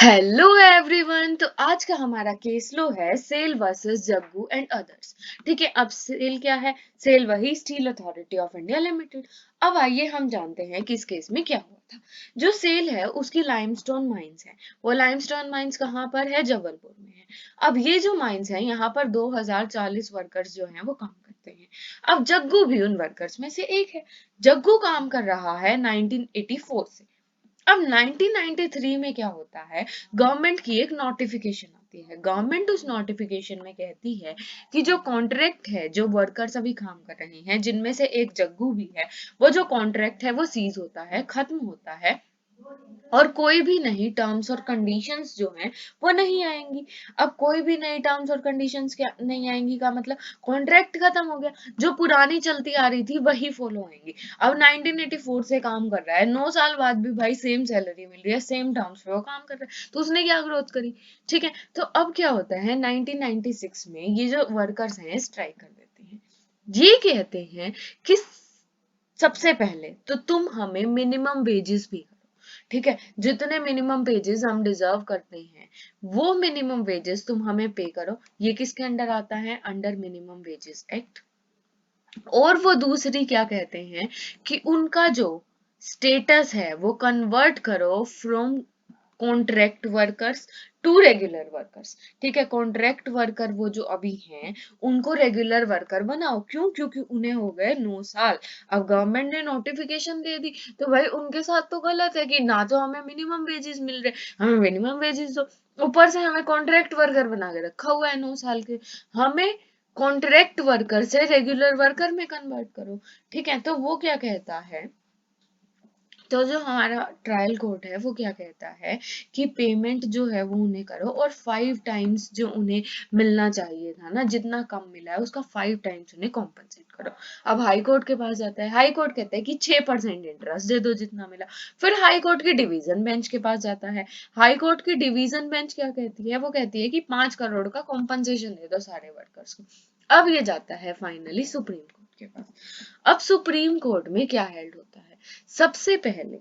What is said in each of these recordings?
Hello everyone. तो आज का हमारा केस लो है SAIL versus Jaggu and others. ठीक है, अब सेल क्या है? सेल वही steel authority of India limited. अब आइए हम जानते हैं कि इस केस में क्या हुआ था। जो सेल है उसकी लाइमस्टोन माइंस है। वो लाइमस्टोन माइंस कहाँ पर है? जबलपुर में है। अब ये जो माइंस है यहाँ पर 2040 वर्कर्स जो हैं वो काम करते हैं। अब जग्गू भी उन वर्कर्स में से एक है। जग्गू काम कर रहा है 1984 से। अब 1993 में क्या होता है? गवर्नमेंट की एक नोटिफिकेशन आती है। गवर्नमेंट उस नोटिफिकेशन में कहती है कि जो कॉन्ट्रैक्ट है, जो वर्कर्स अभी काम कर रहे हैं जिनमें से एक जग्गू भी है, वो जो कॉन्ट्रैक्ट है वो सीज होता है, खत्म होता है और कोई भी नई टर्म्स और कंडीशंस जो हैं वो नहीं आएंगी। अब कोई भी नई टर्म्स और कंडीशंस क्या नहीं आएंगी का मतलब कॉन्ट्रैक्ट खत्म हो गया। जो पुरानी चलती आ रही थी वही फॉलो आएंगी। अब 1984 से काम कर रहा है, 9 साल बाद भी भाई सेम सैलरी मिल रही है, सेम टर्म्स पे वो काम कर रहा है, तो उसने क्या ग्रोथ करी? ठीक है, तो अब क्या होता है 1996 में ये जो वर्कर्स हैं स्ट्राइक कर देते हैं। ये कहते हैं कि सबसे पहले तो तुम हमें मिनिमम वेजेस भी, ठीक है, जितने मिनिमम वेजेस हम डिजर्व करते हैं वो मिनिमम वेजेस तुम हमें पे करो। ये किसके अंडर आता है? Under minimum wages act. और वो दूसरी क्या कहते हैं कि उनका जो स्टेटस है वो कन्वर्ट करो from contract workers to regular workers. ठीक है, कॉन्ट्रैक्ट वर्कर वो जो अभी हैं उनको रेगुलर वर्कर बनाओ। क्यों? क्योंकि उन्हें हो गए 9 साल। अब गवर्नमेंट ने नोटिफिकेशन दे दी तो भाई उनके साथ तो गलत है कि ना तो हमें मिनिमम वेजेस मिल रहे, हमें मिनिमम वेजेस दो, ऊपर से हमें कॉन्ट्रैक्ट वर्कर बना के रखा हुआ है 9 साल के। हमें कॉन्ट्रैक्ट वर्कर से रेगुलर वर्कर में कन्वर्ट करो। ठीक है, तो वो क्या कहता है, तो जो हमारा ट्रायल कोर्ट है वो क्या कहता है कि पेमेंट जो है वो उन्हें करो और 5 टाइम्स जो उन्हें मिलना चाहिए था ना, जितना कम मिला है उसका 5 टाइम्स उन्हें कॉम्पनसेट करो। अब हाई कोर्ट के पास जाता है, हाई कोर्ट कहता है कि 6% इंटरेस्ट दे दो जितना मिला। फिर हाई कोर्ट की डिवीजन बेंच के पास जाता है। हाई कोर्ट की डिवीजन बेंच क्या कहती है? वो कहती है कि 5 करोड़ का कॉम्पनसेशन दे दो सारे वर्कर्स को। अब ये जाता है फाइनली सुप्रीम कोर्ट के पास। अब सुप्रीम कोर्ट में क्या हेल्ड होता है? सबसे पहले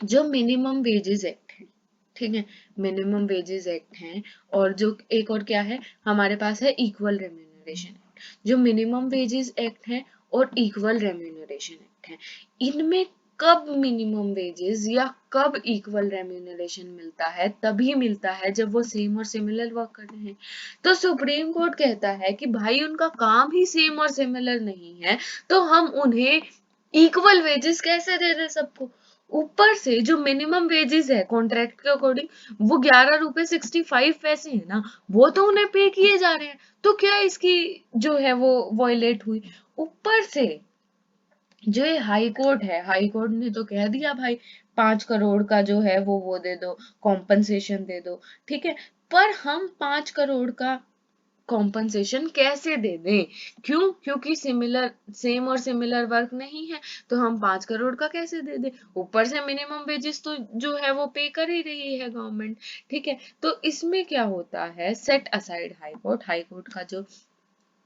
जो मिनिमम वेजेस एक्ट है, ठीक है, मिनिमम वेजेस एक्ट है, और जो एक और क्या है हमारे पास है इक्वल रेम्यूनरेशन एक्ट। जो मिनिमम वेजेस एक्ट है और इक्वल रेम्यूनरेशन एक्ट है, इनमें कब मिनिमम वेजेस या कब इक्वल रेम्यूनरेशन मिलता है? तभी मिलता है जब वो सेम और सिमिलर वर्क कर रहे हैं। तो सुप्रीम कोर्ट कहता है कि भाई उनका काम ही सेम और सिमिलर नहीं है, तो हम उन्हें इक्वल वेजेस कैसे दे दे सबको? ऊपर से जो मिनिमम वेजेस है कॉन्ट्रैक्ट के अकॉर्डिंग वो 11 रुपए 65 पैसे है ना, वो तो उन्हें पे किए जा रहे हैं। तो क्या इसकी जो है वो वॉयलेट हुई? ऊपर से जो ये हाई कोर्ट है, हाई कोर्ट ने तो कह दिया भाई 5 करोड़ का जो है वो दे दो, कॉम्पनसेशन दे दो। ठीक है, पर हम 5 करोड़ का कॉम्पनसेशन कैसे दे दें? क्यों? क्योंकि सिमिलर सेम और सिमिलर वर्क नहीं है, तो हम 5 करोड़ का कैसे दे दें? ऊपर से मिनिमम वेजेस तो जो है वो पे कर ही रही है गवर्नमेंट। ठीक है, तो इसमें क्या होता है, set aside high court, high court का जो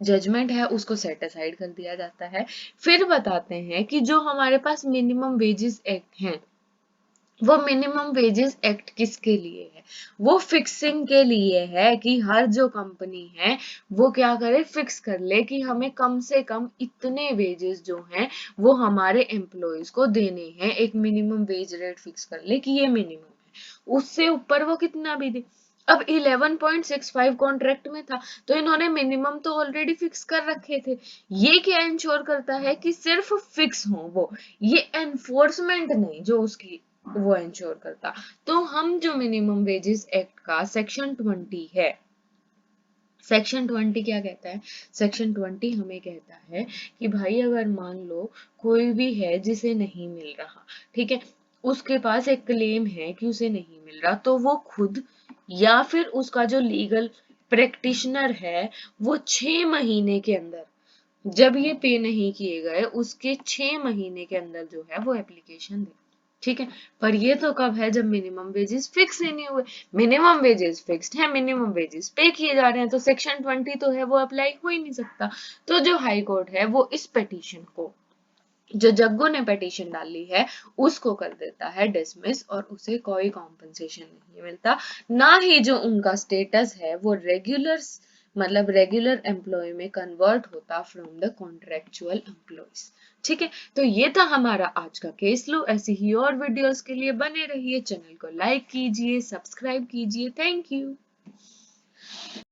जजमेंट है उसको सेट असाइड कर दिया जाता है। फिर बताते हैं कि जो हमारे पास मिनिमम वेजेस एक्ट है, वो मिनिमम वेजेस एक्ट किसके लिए है? वो फिक्सिंग के लिए है कि हर जो कंपनी है वो क्या करे, फिक्स कर ले कि हमें कम से कम इतने वेजेस जो हैं वो हमारे एम्प्लॉयज को देने हैं। एक मिनिमम वेज रेट फिक्स कर ले कि ये मिनिमम है, उससे ऊपर वो कितना भी दे। अब 11.65 कॉन्ट्रैक्ट में था, तो इन्होंने मिनिमम तो ऑलरेडी फिक्स कर रखे थे। ये क्या इंश्योर करता है कि सिर्फ फिक्स हो वो, ये एनफोर्समेंट नहीं जो उसकी वो इंश्योर करता। तो हम जो मिनिमम वेजेस एक्ट का सेक्शन 20 है, सेक्शन 20 क्या कहता है? सेक्शन 20 हमें कहता है कि भाई अगर मान लो कोई भी है जिसे नहीं मिल रहा, ठीक है, उसके पास एक क्लेम है कि उसे नहीं मिल रहा, तो वो खुद या फिर उसका जो लीगल प्रैक्टिशनर है वो 6 महीने के अंदर, जब ये पे नहीं किए गए उसके 6 महीने के अंदर जो है वो एप्लीकेशन दे। ठीक है, पर ये तो कब है? जब मिनिमम वेजेस फिक्स ही नहीं हुए। मिनिमम वेजेस फिक्स्ड है, मिनिमम वेजेस पे किए जा रहे हैं, तो सेक्शन 20 तो है वो अप्लाई हो ही नहीं सकता। तो जो हाई कोर्ट है वो इस पिटीशन को जो जग्गू ने पिटीशन डाली है उसको कर देता है डिसमिस और उसे कोई कॉम्पनसेशन नहीं मिलता, ना ही जो उनका स्टेटस है वो रेगुलर एम्प्लॉय में कन्वर्ट होता फ्रॉम द कॉन्ट्रेक्चुअल एम्प्लॉयज। ठीक है, तो ये था हमारा आज का केस लो। ऐसे ही और वीडियोस के लिए बने रहिए, चैनल को लाइक कीजिए, सब्सक्राइब कीजिए। Thank you.